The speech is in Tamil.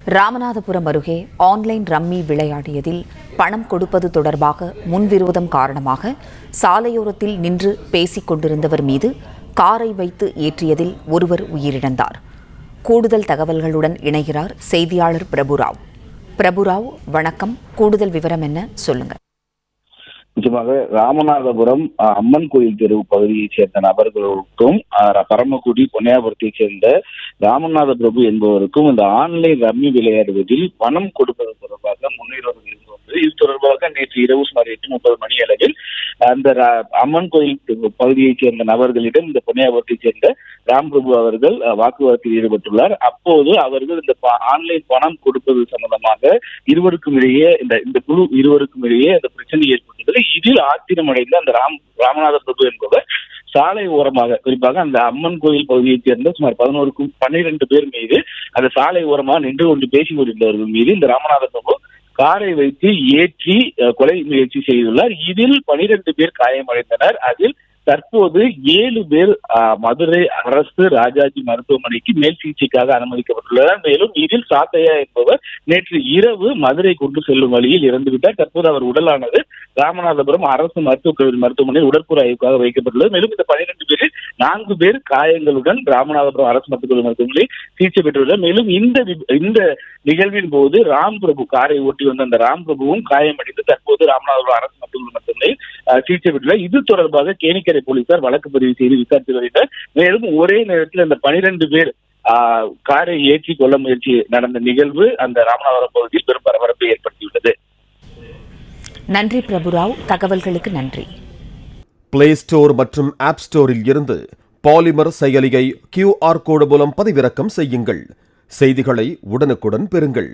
ராமநாதபுரம் அருகே ஆன்லைன் ரம்மி விளையாடியதில் பணம் கொடுப்பது தொடர்பாக முன்விரோதம் காரணமாக சாலையோரத்தில் நின்று பேசிக் கொண்டிருந்தவர் மீது காரை வைத்து ஏற்றியதில் ஒருவர் உயிரிழந்தார். கூடுதல் தகவல்களுடன் இணைகிறார் செய்தியாளர் பிரபுராவ். பிரபுராவ், வணக்கம். கூடுதல் விவரம் என்ன, சொல்லுங்க. நிச்சயமாக ராமநாதபுரம் அம்மன் கோயில் தெரு பகுதியைச் சேர்ந்த நபர்களுக்கும் பரமக்குடி பொன்னையாபுரத்தைச் சேர்ந்த ராமநாத பிரபு என்பவருக்கும் இந்த ஆன்லைன் ரம்மி விளையாடுவதில் பணம் கொடுப்பது தொடர்பாக முன்னிரோதம் இருந்து வந்தது. இது தொடர்பாக நேற்று இரவு சுமார் 8:30 மணி அளவில் அந்த அம்மன் கோயில் பகுதியைச் சேர்ந்த நபர்களிடம் இந்த பொன்னையாபுரத்தைச் சேர்ந்த ராம் பிரபு அவர்கள் வாக்குவாதத்தில் ஈடுபட்டுள்ளார். அப்போது அவர்கள் இந்த ஆன்லைன் பணம் கொடுப்பது சம்பந்தமாக இருவருக்கும் இடையே இந்த குழு இருவருக்கும் இடையே அந்த பிரச்சனை ஏற்பட்டது. இதில் ஆத்திரமடைந்த அந்த ராமநாத பிரபு என்பவர் சாலை ஓரமாக, குறிப்பாக அந்த அம்மன் கோயில் பகுதியைச் சேர்ந்த சுமார் 12 பேர் மீது அந்த சாலை ஓரமாக நின்று கொண்டு பேசிக் கொண்டிருந்தவர்கள் மீது இந்த ராமநாத பிரபு காரை வைத்து ஏற்றி கொலை முயற்சி செய்துள்ளார். இதில் 12 பேர் காயமடைந்தனர். அதில் தற்போது 7 பேர் மதுரை அரசு ராஜாஜி மருத்துவமனைக்கு மேல் சிகிச்சைக்காக அனுமதிக்கப்பட்டுள்ளனர். மேலும் இதில் சாத்தையா என்பவர் நேற்று இரவு மதுரை கொண்டு செல்லும் வழியில் இறந்துவிட்டார். தற்போது அவர் உடலானது ராமநாதபுரம் அரசு மருத்துவக் கல்லூரி மருத்துவமனையில் உடற்கூறு ஆய்வுக்காக வைக்கப்பட்டுள்ளது. மேலும் இந்த 12 பேரில் 4 பேர் காயங்களுடன் ராமநாதபுரம் அரசு மருத்துவக் கல்லூரி மருத்துவமனையில் சிகிச்சை பெற்றுள்ளனர். மேலும் இந்த நிகழ்வின் போது ராம் பிரபு, காரை ஓட்டி வந்த அந்த ராம் பிரபுவும் காயமடைந்து தற்போது ராமநாதபுரம் அரசு மருத்துவக் கல்லூரி மருத்துவமனையில் சிகிச்சை பெற்றுள்ளார். இது தொடர்பாக கேணிக்கரை போலீசார் வழக்கு பதிவு செய்து விசாரித்து வருகின்றனர். மேலும் ஒரே நேரத்தில் அந்த 12 பேர் காரை ஏற்றி கொள்ள முயற்சி நடந்த நிகழ்வு அந்த ராமநாதபுரம் பகுதியில் பெரும் பரபரப்பை ஏற்படுத்தியுள்ளது. நன்றி பிரபுராவ், தகவல்களுக்கு நன்றி. பிளே ஸ்டோர் மற்றும் ஆப் ஸ்டோரில் இருந்து பாலிமர் செயலியை QR கோடு மூலம் பதிவிறக்கம் செய்யுங்கள். செய்திகளை உடனுக்குடன் பெறுங்கள்.